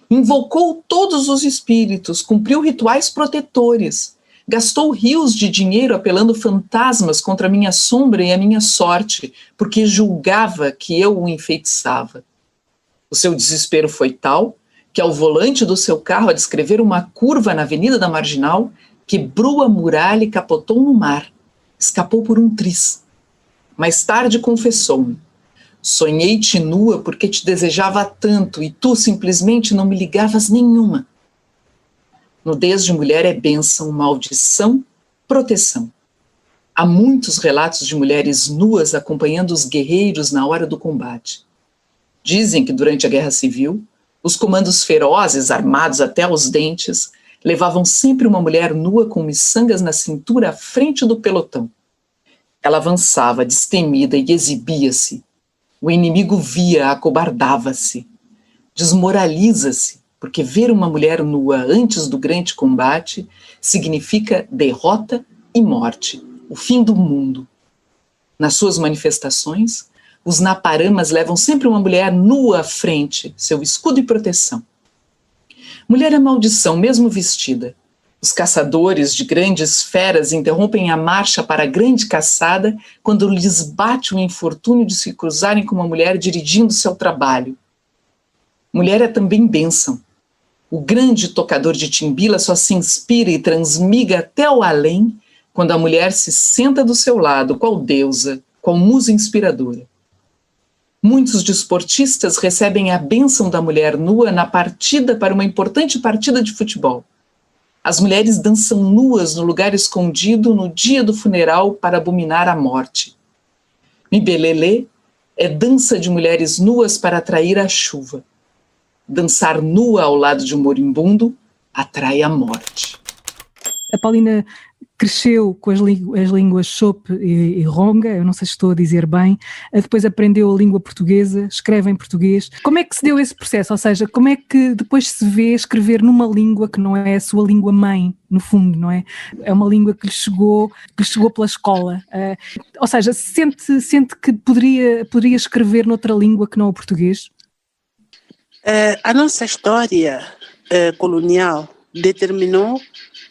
Invocou todos os espíritos, cumpriu rituais protetores, gastou rios de dinheiro apelando fantasmas contra a minha sombra e a minha sorte, porque julgava que eu o enfeitiçava. O seu desespero foi tal que, ao volante do seu carro a descrever uma curva na Avenida da Marginal, quebrou a muralha e capotou no mar. Escapou por um triz. Mais tarde confessou-me: sonhei-te nua porque te desejava tanto e tu simplesmente não me ligavas nenhuma. Nudez de mulher é bênção, maldição, proteção. Há muitos relatos de mulheres nuas acompanhando os guerreiros na hora do combate. Dizem que durante a Guerra Civil, os comandos ferozes, armados até os dentes, levavam sempre uma mulher nua com miçangas na cintura à frente do pelotão. Ela avançava destemida e exibia-se. O inimigo via, acobardava-se. Desmoraliza-se, porque ver uma mulher nua antes do grande combate significa derrota e morte, o fim do mundo. Nas suas manifestações, os naparamas levam sempre uma mulher nua à frente, seu escudo e proteção. Mulher é maldição, mesmo vestida. Os caçadores de grandes feras interrompem a marcha para a grande caçada quando lhes bate o infortúnio de se cruzarem com uma mulher dirigindo seu trabalho. Mulher é também bênção. O grande tocador de timbila só se inspira e transmiga até o além quando a mulher se senta do seu lado, qual deusa, qual musa inspiradora. Muitos desportistas recebem a bênção da mulher nua na partida para uma importante partida de futebol. As mulheres dançam nuas no lugar escondido no dia do funeral para abominar a morte. Mibelelê é dança de mulheres nuas para atrair a chuva. Dançar nua ao lado de um moribundo atrai a morte. A Paulina cresceu com as línguas Chope e Ronga, eu não sei se estou a dizer bem, depois aprendeu a língua portuguesa, escreve em português. Como é que se deu esse processo? Ou seja, como é que depois se vê escrever numa língua que não é a sua língua mãe, no fundo, não é? É uma língua que lhe chegou pela escola. Ou seja, sente que poderia escrever noutra língua que não o português? A nossa história colonial determinou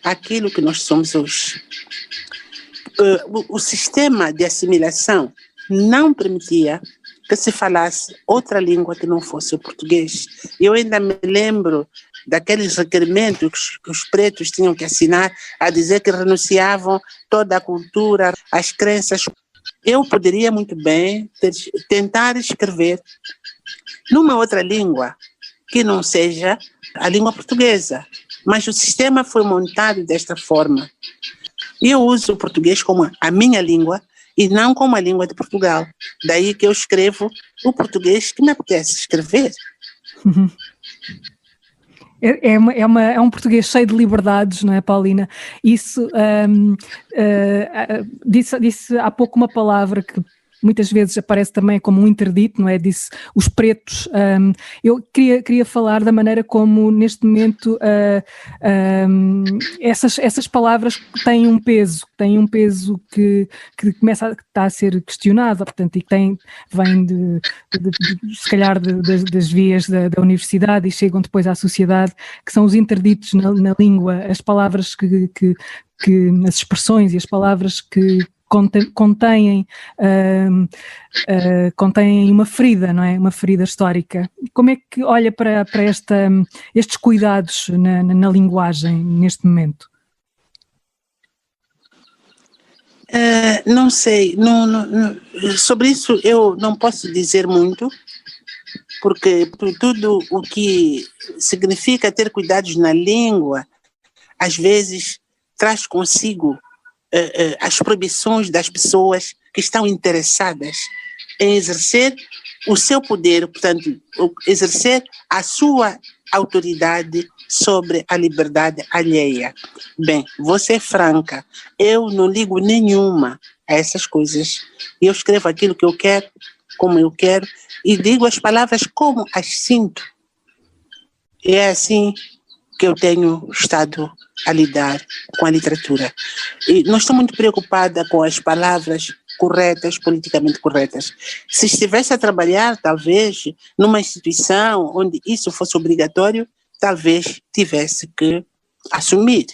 aquilo que nós somos hoje. O sistema de assimilação não permitia que se falasse outra língua que não fosse o português. Eu ainda me lembro daqueles requerimentos que os pretos tinham que assinar a dizer que renunciavam toda a cultura, as crenças. Eu poderia muito bem tentar escrever numa outra língua que não seja a língua portuguesa, mas o sistema foi montado desta forma. Eu uso o português como a minha língua e não como a língua de Portugal. Daí que eu escrevo o português que me apetece escrever. É um português cheio de liberdades, não é, Paulina? Isso, disse há pouco uma palavra que muitas vezes aparece também como um interdito, não é? Disse os pretos. Eu queria falar da maneira como, neste momento, essas palavras têm um peso que está a ser questionado, portanto, e que vem se calhar das vias da universidade e chegam depois à sociedade, que são os interditos na língua, as palavras as expressões e as palavras que contêm uma ferida, não é? Uma ferida histórica. Como é que olha para estes cuidados na linguagem neste momento? Não sei, sobre isso eu não posso dizer muito, porque tudo o que significa ter cuidados na língua, às vezes traz consigo as proibições das pessoas que estão interessadas em exercer o seu poder, portanto, exercer a sua autoridade sobre a liberdade alheia. Bem, vou ser franca, eu não ligo nenhuma a essas coisas. Eu escrevo aquilo que eu quero, como eu quero, e digo as palavras como as sinto. E é assim que eu tenho estado a lidar com a literatura. E não estou muito preocupada com as palavras corretas, politicamente corretas. Se estivesse a trabalhar, talvez, numa instituição onde isso fosse obrigatório, talvez tivesse que assumir.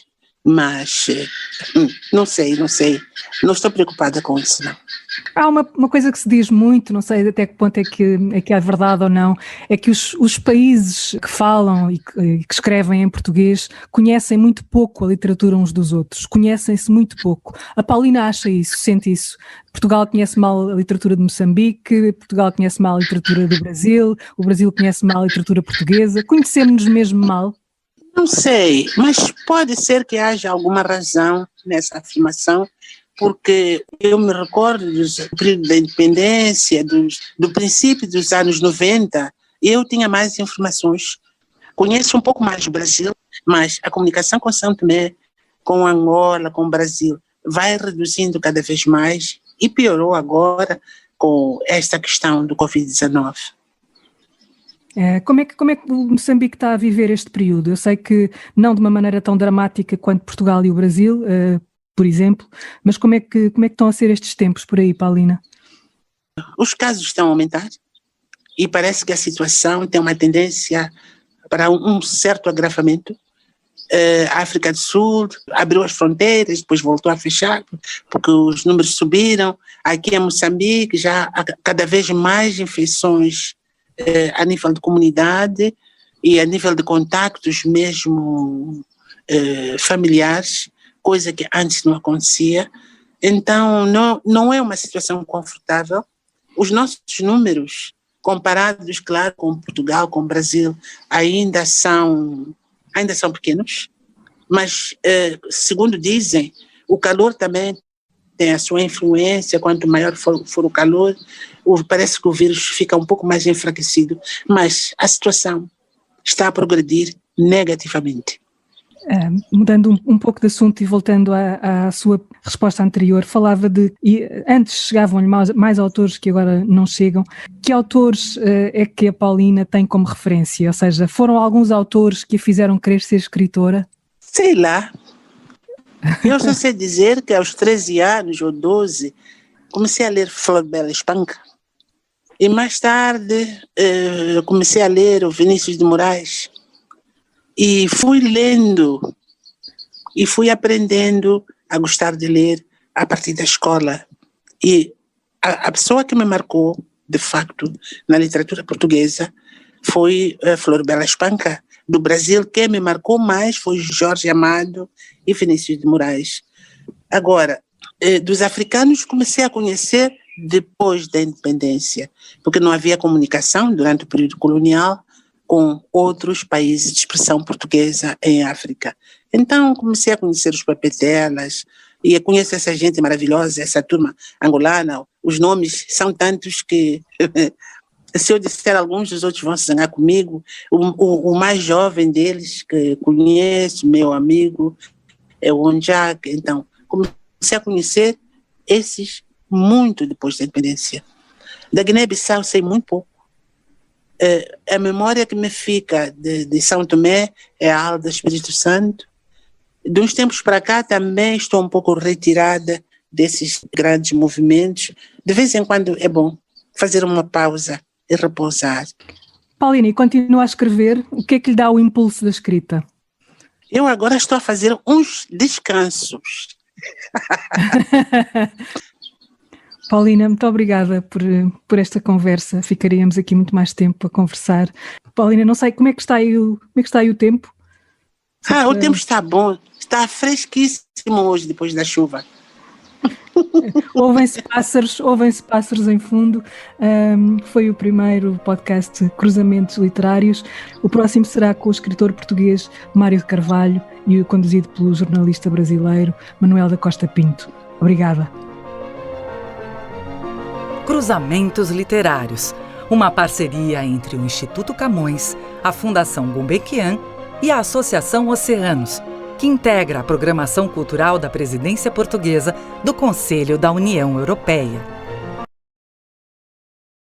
Mas não sei. Não estou preocupada com isso, não. Há uma coisa que se diz muito, não sei até que ponto é que é verdade ou não, é que os países que falam e que escrevem em português conhecem muito pouco a literatura uns dos outros, conhecem-se muito pouco. A Paulina acha isso, sente isso. Portugal conhece mal a literatura de Moçambique, Portugal conhece mal a literatura do Brasil, o Brasil conhece mal a literatura portuguesa, conhecemos-nos mesmo mal? Não sei, mas pode ser que haja alguma razão nessa afirmação, porque eu me recordo do período da independência, do princípio dos anos 90, eu tinha mais informações. Conheço um pouco mais o Brasil, mas a comunicação com São Tomé, com Angola, com o Brasil, vai reduzindo cada vez mais e piorou agora com esta questão do Covid-19. Como é que o Moçambique está a viver este período? Eu sei que não de uma maneira tão dramática quanto Portugal e o Brasil, por exemplo, mas como é que estão a ser estes tempos por aí, Paulina? Os casos estão a aumentar e parece que a situação tem uma tendência para um certo agravamento. A África do Sul abriu as fronteiras, depois voltou a fechar, porque os números subiram. Aqui em Moçambique já há cada vez mais infecções a nível de comunidade e a nível de contactos mesmo familiares, coisa que antes não acontecia. Então, não é uma situação confortável. Os nossos números, comparados, claro, com Portugal, com o Brasil, ainda são pequenos, mas, segundo dizem, o calor também tem a sua influência. Quanto maior for o calor, parece que o vírus fica um pouco mais enfraquecido, mas a situação está a progredir negativamente. Mudando um pouco de assunto e voltando à sua resposta anterior, falava antes chegavam-lhe mais autores que agora não chegam. Que autores é que a Paulina tem como referência? Ou seja, foram alguns autores que a fizeram querer ser escritora? Sei lá. Eu só sei dizer que aos 13 anos ou 12 comecei a ler Flor Bela Espanca e mais tarde comecei a ler o Vinícius de Moraes e fui lendo e fui aprendendo a gostar de ler a partir da escola. E a pessoa que me marcou, de facto, na literatura portuguesa foi Flor Bela Espanca. Do Brasil, quem me marcou mais foi Jorge Amado e Vinícius de Moraes. Agora, dos africanos comecei a conhecer depois da independência, porque não havia comunicação durante o período colonial com outros países de expressão portuguesa em África. Então comecei a conhecer os papetelas e conheço essa gente maravilhosa, essa turma angolana. Os nomes são tantos que se eu disser alguns, os outros vão se zangar comigo. O mais jovem deles que conheço, meu amigo, é o Onjak. Então, comecei a conhecer esses muito depois da independência. Da Guiné-Bissau sei muito pouco. A memória que me fica de São Tomé é a Alda Espírito Santo. De uns tempos para cá também estou um pouco retirada desses grandes movimentos. De vez em quando é bom fazer uma pausa e repousar. Paulina, e continua a escrever, o que é que lhe dá o impulso da escrita? Eu agora estou a fazer uns descansos. Paulina, muito obrigada por esta conversa. Ficaríamos aqui muito mais tempo a conversar. Paulina, não sei como é que está aí o tempo? O tempo está bom, está fresquíssimo hoje depois da chuva. Ouvem-se pássaros em fundo. Foi o primeiro podcast Cruzamentos Literários. O próximo será com o escritor português Mário de Carvalho e o conduzido pelo jornalista brasileiro Manuel da Costa Pinto. Obrigada. Cruzamentos Literários, uma parceria entre o Instituto Camões, a Fundação Gulbenkian e a Associação Oceanos, que integra a programação cultural da Presidência Portuguesa do Conselho da União Europeia.